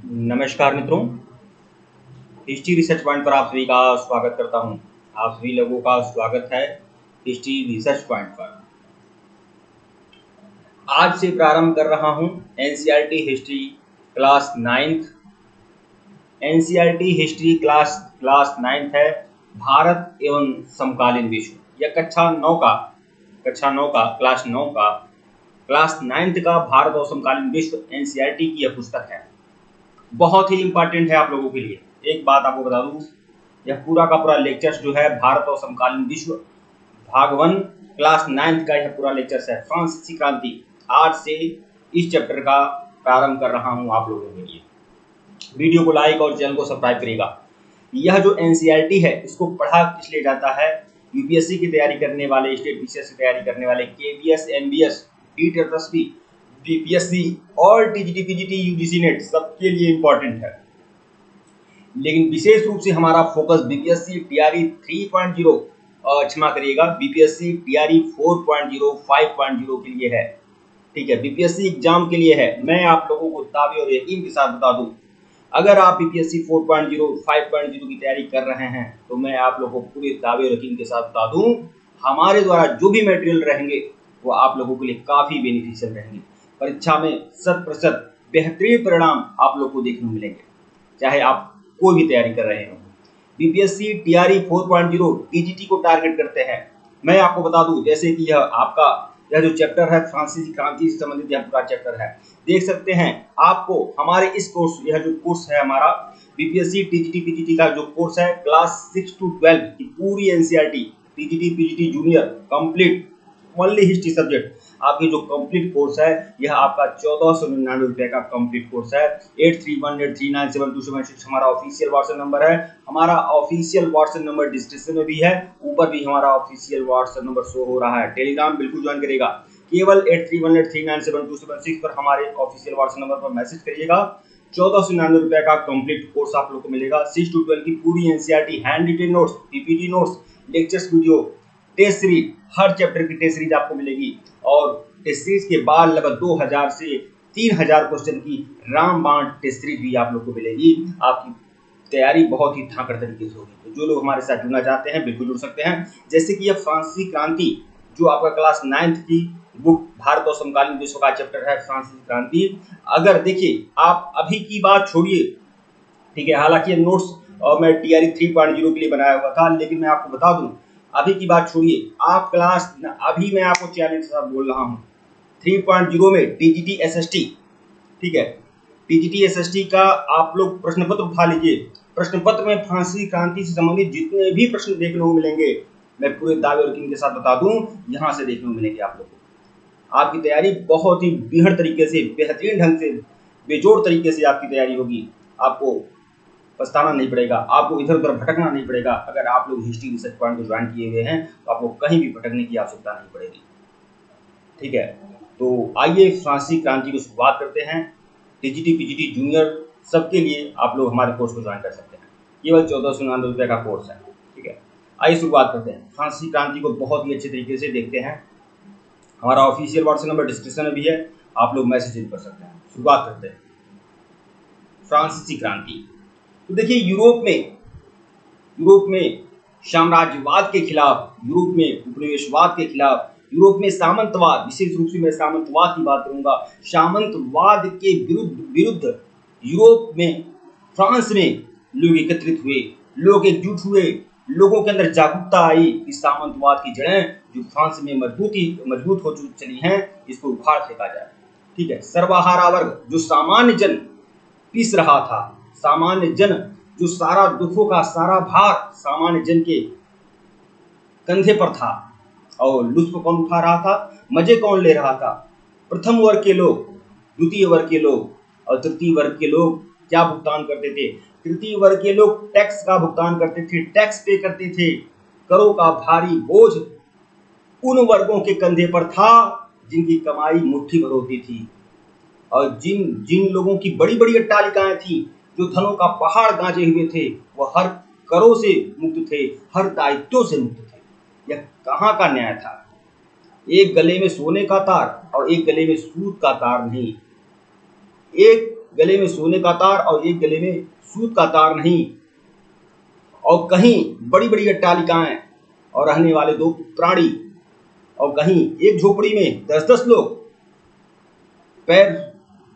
नमस्कार मित्रों, history research point पर आप सभी का स्वागत करता हूं। आप सभी लोगों का स्वागत है हिस्ट्री रिसर्च पॉइंट पर। आज से प्रारंभ कर रहा हूं NCERT history class 9th। NCERT history class 9th है भारत एवं समकालीन विश्व। यह कक्षा 9 का क्लास 9th का भारत और समकालीन विश्व एनसीईआरटी की यह पुस्तक है। बहुत ही इंपॉर्टेंट है आप लोगों के लिए। एक बात आपको बता दूं, यह पूरा का पूरा लेक्चर्स जो है भारत और समकालीन विश्व भाग 1 क्लास 9th का यह पूरा लेक्चर्स है फ्रांसीसी क्रांति। आज से इस चैप्टर का प्रारंभ कर रहा हूं आप लोगों के लिए। वीडियो को लाइक और चैनल को सब्सक्राइब करिएगा। यह जो एनसीईआरटी है इसको पढ़ा किस लिए जाता है? यूपीएससी की तैयारी करने वाले, स्टेट बीसीएस की तैयारी करने वाले, केवीएस, एमबीएस, टीटीएसपी, बीपीएससी और टीजीटी, पीजीटी, यूजीसी नेट सबके लिए इंपॉर्टेंट है। लेकिन विशेष रूप से हमारा फोकस बीपीएससी टीआरई 3.0 क्षमा करिएगा बीपीएससी टीआरई 4.0 5.0 के लिए है। ठीक है, बीपीएससी एग्जाम के लिए है। मैं आप लोगों को दावे और यकीन के साथ बता दूं, अगर आप बीपीएससी 4.0 5.0 की तैयारी कर रहे हैं तो मैं आप लोगों को पूरे दावे और यकीन के साथ बता दूं, हमारे द्वारा जो भी मटेरियल रहेंगे वो आप लोगों के लिए काफी बेनिफिशियल रहेंगे। परीक्षा में 100% बेहतरीन परिणाम आप लोग को देखने को मिलेंगे, चाहे आप कोई भी तैयारी कर रहे हो। बीपीएससी टीआरई 4.0 टीजीटी को टारगेट करते हैं। मैं आपको बता दूं, जैसे कि यह जो चैप्टर है फ्रांसीसी क्रांति से संबंधित यह पूरा चैप्टर है। देख सकते हैं आपको हमारे इस कोर्स, यह जो कोर्स है हमारा बीपीएससी टीजीटी पीजीटी का जो कोर्स है क्लास 6 to 12 की पूरी NCERT TGT PGT junior complete only history subject, आपकी जो कंप्लीट कोर्स है यह आपका 1499 रुपए का कंप्लीट कोर्स है। 8318397276 हमारा ऑफिशियल व्हाट्सएप नंबर है। हमारा ऑफिशियल व्हाट्सएप नंबर डिस्क्रिप्शन में भी है, ऊपर भी हमारा ऑफिशियल व्हाट्सएप नंबर शो हो रहा है। टेलीग्राम बिल्कुल ज्वाइन करेगा, केवल 8318397276 पर हमारे ऑफिशियल व्हाट्सएप नंबर पर मैसेज करिएगा। 1499 रुपए का कंप्लीट कोर्स आप लोग को मिलेगा। 6 to 12 की पूरी NCERT, hand written notes, PPT notes, lectures video, test series, हर चैप्टर की टेस्ट सीरीज आपको मिलेगी। और टेस्ट सीरीज के बाद लगभग 2000 से 3000 क्वेश्चन की रामबाण टेस्ट सीरीज भी आप लोग को मिलेगी। आपकी तैयारी बहुत ही धाकड़ तरीके से होगी। तो जो लोग हमारे साथ जुड़ना चाहते हैं बिल्कुल जुड़ सकते हैं। जैसे कि यह फ्रांसीसी क्रांति जो आपका क्लास 9th की बुक भारत और समकालीन विश्व का चैप्टर है फ्रांसीसी क्रांति। अगर देखिए आप अभी की बात छोड़िए, ठीक है, हालांकि ये नोट्स और मैं टीआरई 3.0 के लिए बनाया हुआ था, लेकिन मैं आपको बता दूं अभी की बात छोड़िए, आप क्लास अभी मैं आपको चैलेंज के साथ बोल रहा हूँ 3.0 में टीजीटी एसएसटी, ठीक है, टीजीटी एसएसटी का आप लोग प्रश्न पत्र उठा लीजिए। प्रश्न पत्र में फ्रांसीसी क्रांति से संबंधित जितने भी प्रश्न देखने को मिलेंगे, मैं पूरे दावे और यकीन के साथ बता दूं, यहाँ से देखने को मिलेंगे आप लोग को। आपकी तैयारी बहुत ही बेहतर तरीके से, बेहतरीन ढंग से, बेजोड़ तरीके से आपकी तैयारी होगी। आपको पछताना नहीं पड़ेगा, आपको इधर उधर भटकना नहीं पड़ेगा। अगर आप लोग हिस्ट्री रिसर्च पॉइंट को ज्वाइन किए हुए हैं तो आपको कहीं भी भटकने की आवश्यकता नहीं पड़ेगी। ठीक है, तो आइए फ्रांसीसी क्रांति की शुरुआत करते हैं। टीजीटी पीजीटी जूनियर सबके लिए आप लोग हमारे कोर्स को ज्वाइन कर सकते हैं। केवल 1499 रुपये का कोर्स है। ठीक है, आइए शुरुआत करते हैं। फ्रांसीसी क्रांति को बहुत ही अच्छे तरीके से देखते हैं। हमारा ऑफिशियल व्हाट्सएप नंबर डिस्क्रिप्शन में भी है, आप लोग मैसेज कर सकते हैं। शुरुआत करते हैं फ्रांसीसी क्रांति। तो देखिए यूरोप में साम्राज्यवाद के खिलाफ, यूरोप में उपनिवेशवाद के खिलाफ, यूरोप में सामंतवाद, विशेष रूप से मैं सामंतवाद की बात करूंगा, सामंतवाद के विरुद्ध यूरोप में, फ्रांस में लोग एकत्रित हुए, लोग एकजुट हुए, लोगों के अंदर जागरूकता आई कि सामंतवाद की जड़ें जो फ्रांस में मजबूत हो चली हैं, इसको उखाड़ फेंका जाए। ठीक है, सर्वहारा वर्ग जो सामान्य जन पीस रहा था, सामान्य जन जो सारा दुखों का सारा भार सामान्य जन के कंधे पर था, और लुत्फ कौन उठा रहा था, मजे कौन ले रहा था? प्रथम वर्ग के लोग, द्वितीय वर्ग के लोग और तृतीय वर्ग के लोग क्या भुगतान करते थे? तृतीय वर्ग के लोग टैक्स का भुगतान करते थे, टैक्स पे करते थे। करों का भारी बोझ उन वर्गों के कंधे पर था जिनकी कमाई मुट्ठी भर होती थी, और जिन लोगों की बड़ी बड़ी अट्टालिकाएं थी, जो धनों का पहाड़ गांजे हुए थे, वो हर करों से मुक्त थे, हर दायित्वों से मुक्त थे। यह कहाँ का न्याय था? एक गले में सोने का तार और एक गले में सूत का तार नहीं। एक गले में सोने का तार और एक गले में सूत का तार नहीं, और कहीं बड़ी बड़ी अट्टालिकाएं और रहने वाले 2 प्राणी, और कहीं एक झोपड़ी में 10-10 लोग पैर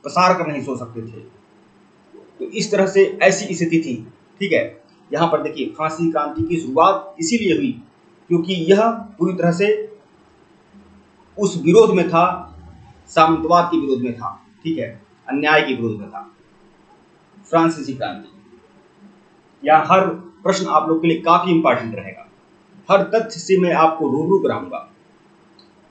पसार कर नहीं सो सकते थे। तो इस तरह से ऐसी स्थिति थी। ठीक है, यहाँ पर देखिए फ्रांसीसी क्रांति की शुरुआत इसीलिए हुई क्योंकि यह पूरी तरह से उस विरोध में था, सामंतवाद के विरोध में था। ठीक है, अन्याय के विरोध में था फ्रांसीसी क्रांति। यह हर प्रश्न आप लोग के लिए काफी इंपॉर्टेंट रहेगा, हर तथ्य से मैं आपको रूबरू कराऊंगा,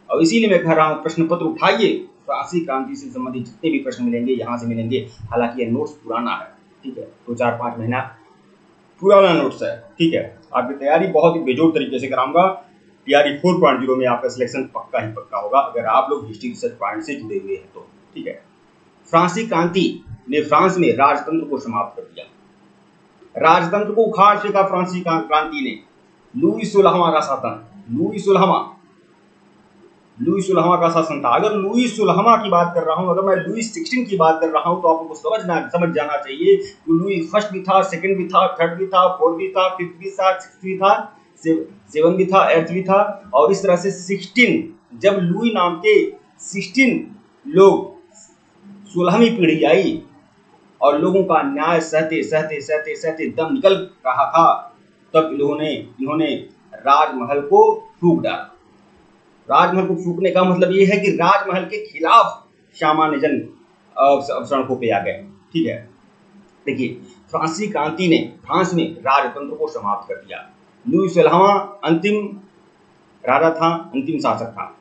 और इसीलिए मैं कह रहा हूं प्रश्न पत्र उठाइए। फ्रांसीसी क्रांति से संबंधित जितने भी प्रश्न मिलेंगे यहाँ से मिलेंगे। हालांकि यह नोट्स पुराना है, ठीक है, तो 4-5 महीना पुराना नोट्स है। ठीक है, आपकी तैयारी बहुत ही बेजोड़ तरीके से कराऊंगा। टीआरई 4.0 में आपका सिलेक्शन पक्का ही पक्का होगा अगर आप लोग हिस्ट्री रिसर्च पॉइंट से जुड़े हुए हैं तो। ठीक है, फ्रांसीसी क्रांति ने फ्रांस में राजतंत्र को समाप्त कर दिया, राजतंत्र को उखाड़ फेंका फ्रांसीसी क्रांति ने। लुई 16वां का शासन, लुई 16वां का शासन था। अगर लुई 16वां की बात कर रहा हूं, अगर मैं लुई 16 की बात कर रहा हूं, तो आपको समझ जाना चाहिए कि लुई फर्स्ट भी था, सेकंड भी था, थर्ड भी था, फोर्थ भी था, फिफ्थ भी था, सिक्स्थ भी था, सेवन भी था, एट्थ भी था, और इस तरह से 16, जब लुई नाम के 16 लोग 16वीं पीढ़ी आई और लोगों का न्याय सहते सहते सहते सहते दम निकल रहा था, तब इन्होंने राजमहल को फूंक डाला। राजमहल को फूंकने का मतलब ये है कि राजमहल के खिलाफ सामान्य जन सड़कों पे आ गए। ठीक है, देखिए फ्रांसीसी क्रांति ने फ्रांस में राजतंत्र को समाप्त कर दिया। लुई 16वां अंतिम राजा था, अंतिम शासक था।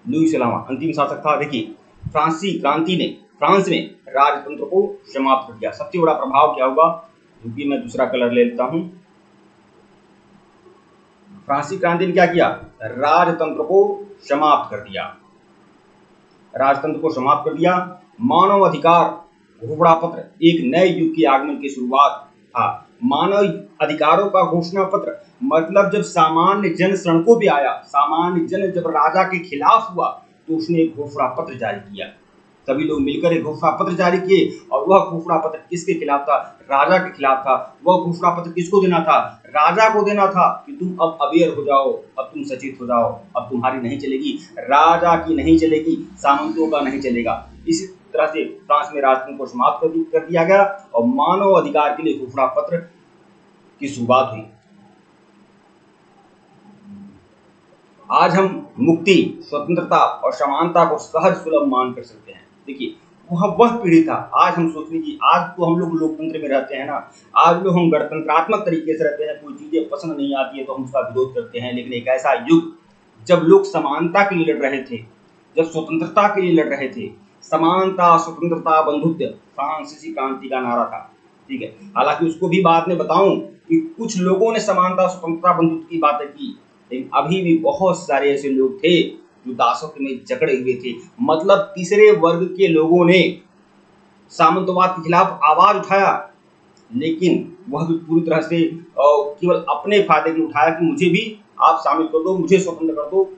लुई 16वां अंतिम शासक था। देखिए फ्रांसीसी क्रांति ने फ्रांस में राजतंत्र को समाप्त कर दिया। सबसे बड़ा प्रभाव क्या होगा, क्योंकि मैं दूसरा कलर ले लेता हूं। फ्रांसीसी क्रांति ने क्या किया, राजतंत्र को समाप्त कर दिया, राजतंत्र को समाप्त कर दिया। मानव अधिकार घोषणा पत्र एक नए युग के आगमन की शुरुआत था। मानव अधिकारों का घोषणा पत्र मतलब जब सामान्य जन सड़कों पे आया, सामान्य जन जब राजा के खिलाफ हुआ, तो उसने एक घोषणा पत्र जारी किया। सभी लोग मिलकर एक घोषणा पत्र जारी किए, और वह घोषणा पत्र किसके खिलाफ था, राजा के खिलाफ था। वह घोषणा पत्र किसको देना था, राजा को देना था कि तुम अब अवेयर हो जाओ, अब तुम सचेत हो जाओ, अब तुम्हारी नहीं चलेगी, राजा की नहीं चलेगी, सामंतों का नहीं चलेगा। इसी तरह से फ्रांस में राजतंत्र को समाप्त कर दिया गया और मानव अधिकार के लिए घोषणा पत्र की शुरुआत हुई। आज हम मुक्ति, स्वतंत्रता और समानता को सहज सुलभ मान कर सकते हैं। देखिए वह पीढ़ी था। आज हम सोचने की, आज तो हम लोग लोकतंत्र में रहते हैं ना, आज लोग हम गणतंत्रात्मक तरीके से रहते हैं। कोई चीजें पसंद नहीं आती है तो हम उसका विरोध करते हैं। लेकिन एक ऐसा युग जब लोग समानता के लिए लड़ रहे थे, जब स्वतंत्रता के लिए लड़ रहे थे, समानता, स्वतंत्रता, बंधुत्व फ्रांसीसी क्रांति का नारा था। ठीक है, हालांकि उसको भी बाद में बताऊं कि कुछ लोगों ने समानता, स्वतंत्रता, बंधुत्व की बातें की, लेकिन अभी भी बहुत सारे ऐसे लोग थे जो दासत्व में जकड़े हुए थे। मतलब तीसरे वर्ग के लोगों ने सामंतवाद के खिलाफ आवाज उठाया, लेकिन वह भी पूरी तरह से केवल अपने फायदे के लिए उठाया कि मुझे भी आप शामिल कर दो, मुझे स्वतंत्र कर दो,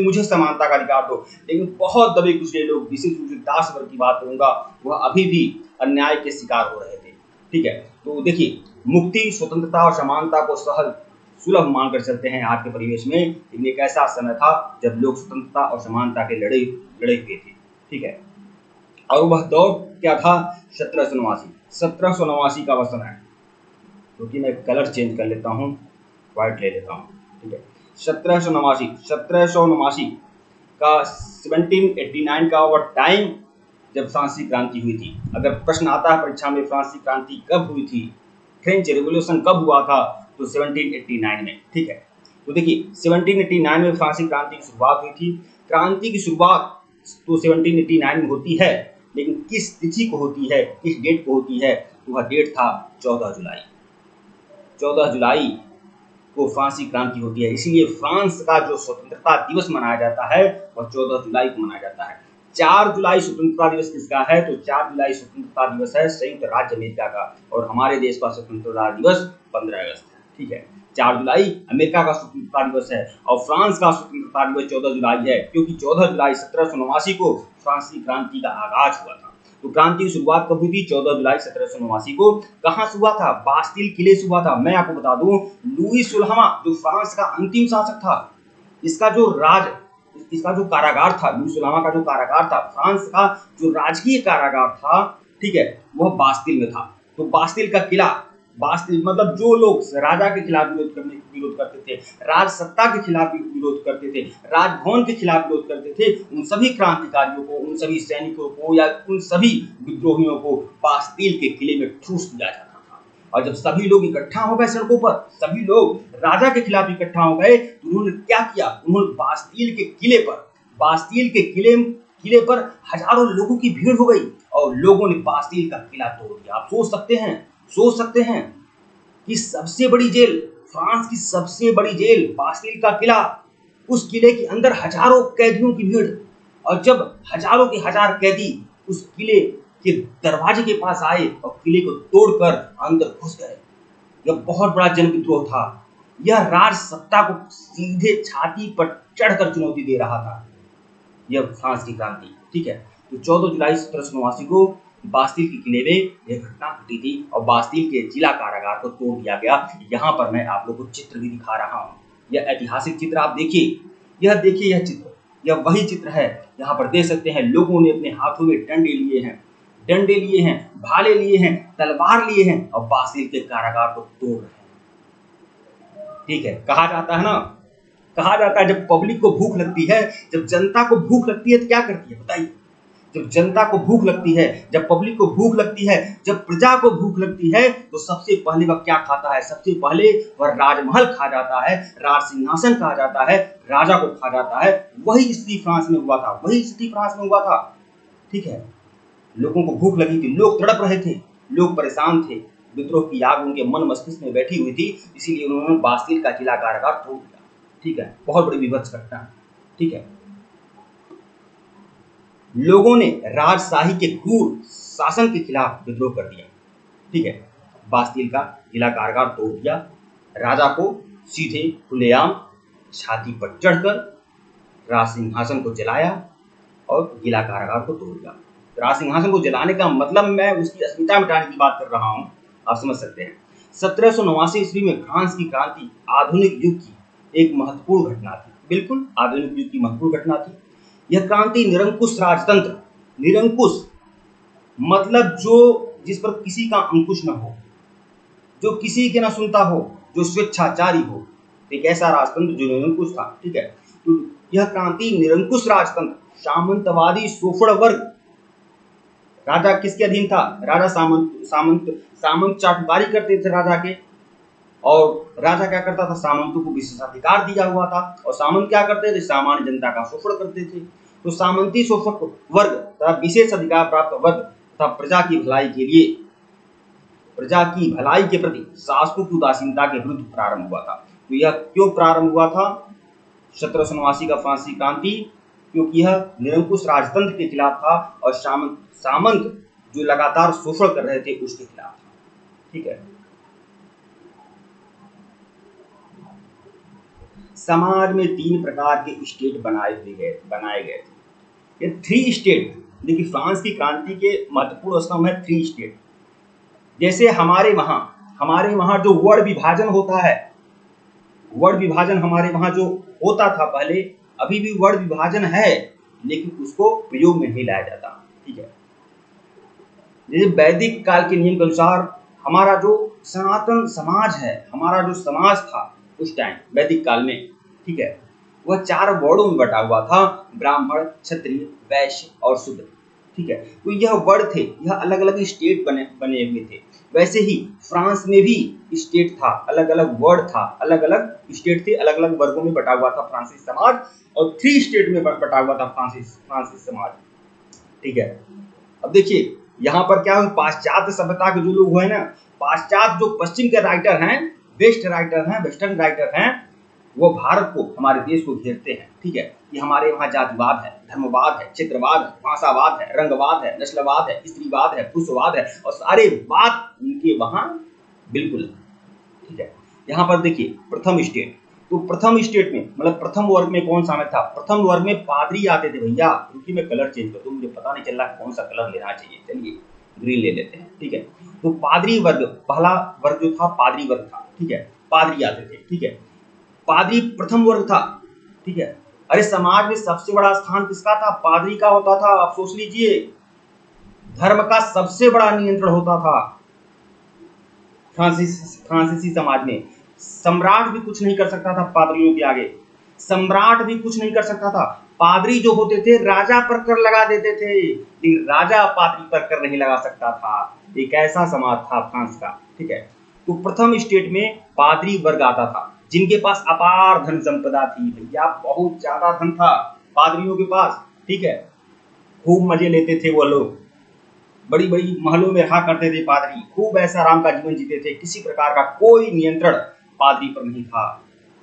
मुझे समानता का अधिकार दो। लेकिन बहुत दबे कुचले लोग, विशेष रूप से दास वर्ग की बात करूंगा, वह अभी भी अन्याय के शिकार हो रहे थे। ठीक है, तो देखिए मुक्ति, स्वतंत्रता और समानता को सहज सुलभ मानकर चलते हैं आज के परिवेश में। लेकिन एक ऐसा समय था जब लोग स्वतंत्रता और समानता के लड़े हुए थे। ठीक है, और वह दौर क्या था, 1789 का वह समय, क्योंकि मैं कलर चेंज कर लेता हूँ, व्हाइट ले लेता हूँ। ठीक है, 1789 का 1789 का वह टाइम जब फ्रांसीसी क्रांति हुई थी। अगर प्रश्न आता है परीक्षा में फ्रांसीसी क्रांति कब हुई थी, फ्रेंच रेवोल्यूशन कब हुआ था, तो 1789 में। ठीक है, तो देखिए 1789 में फ्रांसीसी क्रांति की शुरुआत हुई थी। क्रांति की शुरुआत तो 1789 में होती है, लेकिन किस तिथि को होती है, किस डेट को होती है, तो वह डेट था 14 जुलाई। 14 जुलाई को फ्रांसीसी क्रांति होती है। इसीलिए फ्रांस का जो स्वतंत्रता दिवस मनाया जाता है वह 14 जुलाई को मनाया जाता है। 4 जुलाई स्वतंत्रता दिवस किसका है, तो 4 जुलाई स्वतंत्रता दिवस है संयुक्त राज्य अमेरिका का, और हमारे देश का स्वतंत्रता दिवस 15 अगस्त है। ठीक है, 4 जुलाई अमेरिका का स्वतंत्रता दिवस है और फ्रांस का स्वतंत्रता दिवस 14 जुलाई है, क्योंकि 14 जुलाई 1789 को फ्रांसीसी क्रांति का आगाज हुआ था। तो क्रांति की शुरुआत कब हुई थी? 14 जुलाई 1789 को। कहां से हुआ था? बास्टिल किले से हुआ था। मैं आपको बता दूं, लुई सुलहमा जो फ्रांस का अंतिम शासक था, इसका जो कारागार था, लुई सुलहमा का जो कारागार था, फ्रांस का जो राजकीय कारागार था, ठीक है, वह बास्टिल में था। तो बास्टिल का किला, बास्टिल मतलब जो लोग राजा के खिलाफ विरोध करते थे, राज सत्ता के खिलाफ विरोध करते थे, राजभवन के खिलाफ विरोध करते थे, उन सभी क्रांतिकारियों को, उन सभी सैनिकों को या उन सभी विद्रोहियों को बास्टिल के किले में ठूस दिया जाता था। और जब सभी लोग इकट्ठा हो गए सड़कों पर, सभी लोग राजा के खिलाफ इकट्ठा हो गए, तो उन्होंने क्या किया? उन्होंने बास्टिल के किले पर हजारों लोगों की भीड़ हो गई और लोगों ने बास्टिल का किला तोड़ दिया। आप सोच सकते हैं कि सबसे बड़ी जेल, फ्रांस की सबसे बड़ी जेल बास्टिल का किला, उस किले के अंदर हजारों कैदियों की भीड़, और जब हजारों के हजार कैदी उस किले के दरवाजे के पास आए और किले को तोड़कर अंदर घुस गए। यह बहुत बड़ा जन विद्रोह था। यह राज सत्ता को सीधे छाती पर चढ़कर चुनौती दे रहा था, यह फ्रांस की क्रांति। ठीक है, तो 14 जुलाई 1789 को बास्टिल के किले में यह घटना घटी थी और बास्टिल के जिला कारागार को तोड़ दिया गया। यहाँ पर मैं आप लोगों को चित्र भी दिखा रहा हूँ, यह ऐतिहासिक चित्र आप देखिए, यह देखिए, यह चित्र, यह वही चित्र है। यहाँ पर देख सकते हैं लोगों ने अपने हाथों में डंडे लिए हैं, भाले लिए हैं, तलवार लिए हैं और बास्टिल के कारागार को तोड़ रहे हैं। ठीक है, कहा जाता है जब पब्लिक को भूख लगती है, जब जनता को भूख लगती है तो क्या करती है बताइए? जब जनता को भूख लगती है, जब पब्लिक को भूख लगती है, जब प्रजा को भूख लगती है, तो सबसे पहले वह क्या खाता है? सबसे पहले वह राजमहल खा जाता है, राज सिंहासन खा जाता है, राजा को खा जाता है। वही स्थिति फ्रांस में हुआ था। ठीक है, लोगों को भूख लगी थी, लोग तड़प रहे थे, लोग परेशान थे, विद्रोह की आग उनके मन मस्तिष्क में बैठी हुई थी, इसीलिए उन्होंने बास्टिल का किला कारागार तोड़ दिया। ठीक है, बहुत बड़ी विभत्स घटना। ठीक है, लोगों ने राजशाही के क्रूर शासन के खिलाफ विद्रोह कर दिया। ठीक है, बास्टिल का किला कारागार तोड़ दिया, राजा को सीधे खुलेआम छाती पर चढ़कर राज सिंहासन को जलाया और किला कारागार को तोड़ दिया। राज सिंहासन को जलाने का मतलब मैं उसकी अस्मिता मिटाने की बात कर रहा हूं, आप समझ सकते हैं। 1789 ईस्वी में फ्रांस की क्रांति आधुनिक युग की एक महत्वपूर्ण घटना थी, बिल्कुल आधुनिक युग की महत्वपूर्ण घटना थी। यह क्रांति निरंकुश राजतंत्र, निरंकुश मतलब जिस पर किसी का अंकुश न हो, जो किसी के न सुनता हो, जो स्वेच्छाचारी हो, एक ऐसा राजतंत्र जो निरंकुश था। ठीक है, तो यह क्रांति निरंकुश राजतंत्र, सामंतवादी शोषण वर्ग, राजा किसके अधीन था? राजा सामंत चाटुकारी करते थे राजा के, और राजा क्या करता था? सामंतों को विशेषाधिकार दिया हुआ था, और सामंत क्या करते थे? सामान्य जनता का शोषण करते थे। तो सामंती शोषक वर्ग तथा विशेष अधिकार प्राप्त वर्ग तथा प्रजा की भलाई के प्रति शासकों की उदासीनता के विरुद्ध प्रारंभ हुआ था। तो यह क्यों प्रारंभ हुआ था 1789 का फ्रांसीसी क्रांति? क्योंकि यह निरंकुश राजतंत्र के खिलाफ था और सामंत जो लगातार शोषण कर रहे थे उसके खिलाफ था। ठीक है, समाज में 3 प्रकार के स्टेट बनाए गए थे। ये 3 स्टेट, देखिए फ्रांस की क्रांति के महत्वपूर्ण स्तंभ है 3 स्टेट। जैसे हमारे वहां जो वर्ण विभाजन होता है, वर्ण विभाजन हमारे वहां जो होता था पहले, अभी भी वर्ण विभाजन है, लेकिन उसको प्रयोग में नहीं लाया जाता। ठीक है, जैसे वैदिक काल के नियम के अनुसार हमारा जो सनातन समाज है, हमारा जो समाज था उस टाइम वैदिक काल में, ठीक है, वह 4 वर्णों में बटा हुआ था, ब्राह्मण, क्षत्रिय, वैश्य और शूद्र। ठीक है, तो यह वर्ण थे, यह अलग अलग स्टेट बने हुए थे। वैसे ही फ्रांस में भी स्टेट था, अलग अलग वर्ड था, अलग अलग स्टेट थे, अलग अलग वर्गों में बटा हुआ था फ्रांसीसी समाज, और 3 स्टेट में बटा हुआ था फ्रांसीसी समाज। ठीक है, अब देखिए यहाँ पर क्या है, पाश्चात्य सभ्यता के जो लोग हुए ना, पाश्चात्य जो पश्चिम के राइटर हैं, वेस्टर्न राइटर हैं, वो भारत को, हमारे देश को घेरते हैं। ठीक है, कि हमारे वहाँ जातिवाद है, धर्मवाद है, क्षेत्रवाद है, भाषावाद है, रंगवाद है, नस्लवाद है, स्त्रीवाद है, पुरुषवाद है, और सारे बात उनके वहाँ बिल्कुल है। ठीक है, यहाँ पर देखिए प्रथम स्टेट, तो प्रथम स्टेट में मतलब प्रथम वर्ग में कौन शामिल था? प्रथम वर्ग में पादरी आते थे भैया। क्योंकि मैं कलर चेंज कर दूं, मुझे पता नहीं चल रहा कौन सा कलर लेना चाहिए, चलिए ग्रीन ले लेते हैं, ठीक है। तो पादरी वर्ग, पहला वर्ग जो था पादरी वर्ग था, ठीक है, पादरी आते थे, ठीक है, पादरी प्रथम वर्ग था, ठीक है। अरे समाज में सबसे बड़ा स्थान किसका था? पादरी का होता था। आप सोच लीजिए, धर्म का सबसे बड़ा नियंत्रण होता था फ्रांसीसी समाज में। सम्राट भी कुछ नहीं कर सकता था पादरियों के आगे, सम्राट भी कुछ नहीं कर सकता था। पादरी जो होते थे राजा पर कर लगा देते थे, लेकिन राजा पादरी पर कर नहीं लगा सकता था। एक ऐसा समाज था फ्रांस का, ठीक है। तो प्रथम स्टेट में पादरी वर्ग आता था जिनके पास अपार धन संपदा थी भैया, बहुत ज्यादा धन था पादरियों के पास, ठीक है। खूब मजे लेते थे वो लोग, बड़ी बड़ी महलों में रहा करते थे पादरी, खूब ऐसा आराम का जीवन जीते थे, किसी प्रकार का कोई नियंत्रण पादरी पर नहीं था।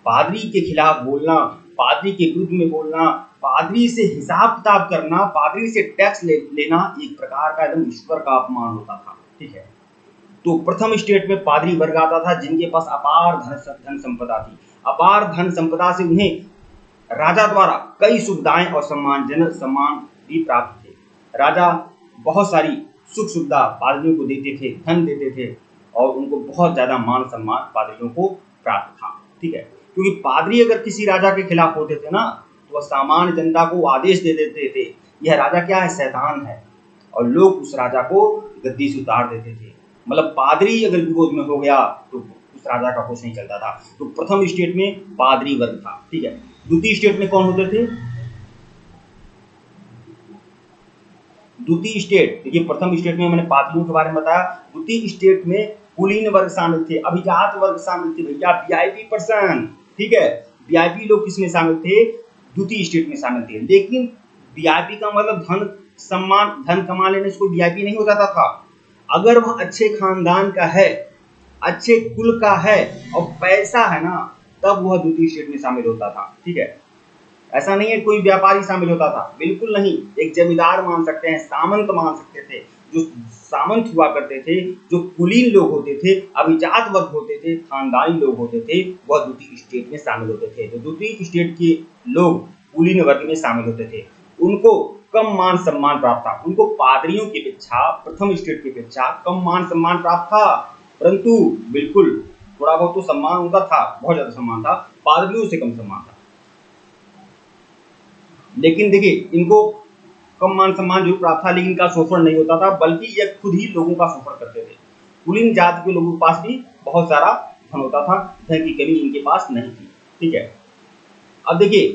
पादरी के खिलाफ बोलना, पादरी के विरुद्ध में बोलना, पादरी से हिसाब किताब करना, पादरी से टैक्स लेना एक प्रकार का एकदम ईश्वर का अपमान होता था, ठीक है। तो प्रथम स्टेट में पादरी वर्ग आता था जिनके पास अपार धन संपदा थी। अपार धन संपदा से उन्हें राजा द्वारा कई सुविधाएं और सम्मान भी प्राप्त थे। राजा बहुत सारी सुख सुविधा पादरियों को देते थे, धन देते थे, और उनको बहुत ज्यादा मान सम्मान पादरियों को प्राप्त था, ठीक है। क्योंकि पादरी अगर किसी राजा के खिलाफ होते थे ना, तो वह सामान्य जनता को आदेश दे देते थे, यह राजा क्या है? शैतान है, और लोग उस राजा को गद्दी से उतार देते थे। मतलब पादरी अगर विरोध में हो गया तो उस राजा का कुछ नहीं चलता था। तो प्रथम स्टेट में पादरी वर्ग था, ठीक है। द्वितीय स्टेट में कौन होते थे? द्वितीय स्टेट, देखिए प्रथम स्टेट में मैंने पादरियों के बारे में बताया, द्वितीय स्टेट में कुलीन वर्ग शामिल थे, अभिजात वर्ग शामिल थे भैया, वीआईपी पर्सन, ठीक है। वीआईपी लोग किसमें शामिल थे? द्वितीय स्टेट में शामिल थे। लेकिन वीआईपी का मतलब धन सम्मान, धन कमा लेने से कोई वीआईपी नहीं हो जाता था। अगर वह अच्छे खानदान का है, अच्छे कुल का है और पैसा है ना, तब वह द्वितीय स्टेट में शामिल होता था, ठीक है। ऐसा नहीं है कोई व्यापारी शामिल होता था, बिल्कुल नहीं। एक जमींदार मान सकते हैं, सामंत मान सकते थे, जो सामंत हुआ करते थे, जो कुलीन लोग होते थे, अभिजात वर्ग होते थे, खानदानी लोग होते थे, वह द्वितीय स्टेट में शामिल होते थे। जो द्वितीय स्टेट के लोग कुलीन वर्ग में शामिल होते थे, उनको कम मान सम्मान प्राप्त था। उनको पादरियों की अपेक्षा, प्रथम स्टेट की अपेक्षा कम मान सम्मान प्राप्त था, परंतु बिल्कुल थोड़ा बहुत तो सम्मान उनका था, बहुत ज्यादा सम्मान था, पादरियों से कम सम्मान था। लेकिन देखिए इनको कम मान सम्मान जरूर प्राप्त था, लेकिन इनका शोषण नहीं होता था, बल्कि ये खुद ही लोगों का शोषण करते थे। कुलीन जाति के लोगों के पास भी बहुत सारा धन होता था, धन की कमी इनके पास नहीं थी, ठीक है। अब देखिए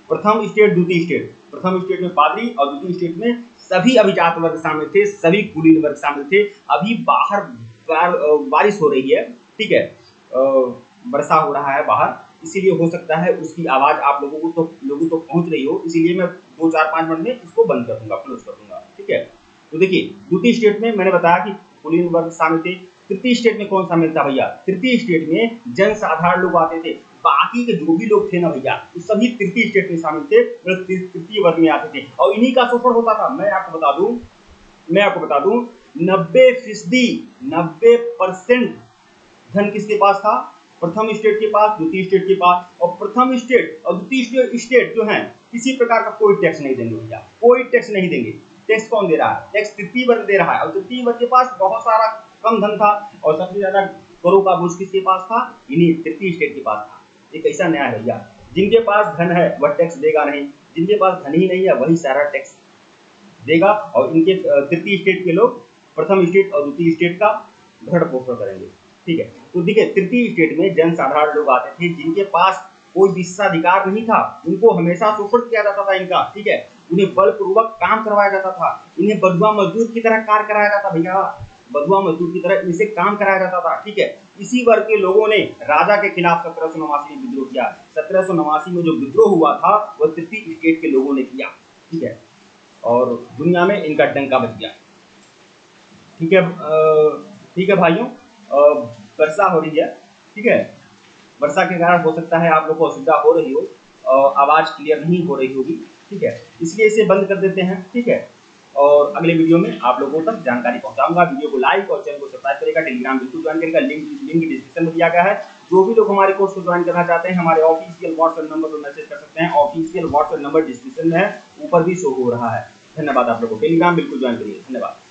प्रथम स्टेट, द्वितीय स्टेट, प्रथम स्टेट में पादरी और द्वितीय स्टेट में सभी अभिजात वर्ग शामिल थे, सभी कुलीन वर्ग शामिल थे। अभी बाहर बारिश हो रही है, ठीक है, वर्षा हो रहा है बाहर, इसीलिए हो सकता है उसकी आवाज आप लोगों तो पहुंच रही हो, इसीलिए मैं 2-4-5 मिनट में इसको बंद कर दूंगा, क्लोज कर दूंगा, ठीक है। तो देखिए द्वितीय स्टेट में मैंने बताया कि कुलीन वर्ग शामिल थे। तृतीय स्टेट में कौन शामिल था भैया? तृतीय स्टेट में जनसाधारण लोग आते थे, बाकी के जो भी लोग थे ना भैया, वो सभी तृतीय स्टेट में शामिल थे, तृतीय वर्ग में आते थे, और इन्हीं का शोषण होता था। मैं आपको बता दूं 90% 90% धन किसके पास था? प्रथम स्टेट के पास, द्वितीय स्टेट के पास। और प्रथम स्टेट और द्वितीय स्टेट जो है किसी प्रकार का कोई टैक्स नहीं देंगे भैया, कोई टैक्स नहीं देंगे। टैक्स कौन दे रहा है? टैक्स तृतीय वर्ग दे रहा है, और तृतीय वर्ग के पास बहुत सारा कम धन था, और सबसे ज्यादा करों का बोझ किसके पास था? इन्हीं तृतीय स्टेट के पास था। ये कैसा न्याय है भैया? जिनके पास धन है वह टैक्स देगा नहीं, जिनके पास धन ही नहीं है वही सारा टैक्स देगा, और इनके तृतीय स्टेट के लोग प्रथम स्टेट और द्वितीय स्टेट का भरण पोषण करेंगे, ठीक है। तो देखिए तृतीय स्टेट में जनसाधारण लोग आते थे जिनके पास कोई विशेषाधिकार नहीं था, उनको हमेशा शोषण किया जाता था इनका, ठीक है। उन्हें बलपूर्वक काम करवाया जाता था, इन्हें बंधुआ मजदूर की तरह कार्य कराया जाता भैया, बंधुआ मजदूर की तरह इनसे काम कराया जाता था, ठीक है। इसी वर्ग के लोगों ने राजा के खिलाफ 1789 में विद्रोह किया। 1789 में जो विद्रोह हुआ था वह तृतीय स्टेट के लोगों ने किया, ठीक है, और दुनिया में इनका डंका बज गया, ठीक है। ठीक है भाइयों, वर्षा हो रही है, ठीक है, वर्षा के कारण हो सकता है आप लोग को असुविधा हो रही हो, आवाज क्लियर नहीं हो रही होगी, ठीक है, इसलिए इसे बंद कर देते हैं, ठीक है। और अगले वीडियो में आप लोगों तक जानकारी पहुंचाऊंगा। वीडियो को लाइक और चैनल को सब्सक्राइब करेगा। टेलीग्राम बिल्कुल ज्वाइन करेगा, लिंक डिस्क्रिप्शन में दिया गया है। जो भी लोग हमारे कोर्स को ज्वाइन करना चाहते हैं हमारे ऑफिशियल व्हाट्सएप नंबर पर मैसेज कर सकते हैं। ऑफिशियल व्हाट्सएप नंबर डिस्क्रिप्शन में है, ऊपर भी शो हो रहा है। धन्यवाद आप लोगों को। टेलीग्राम बिल्कुल ज्वाइन करिए। धन्यवाद।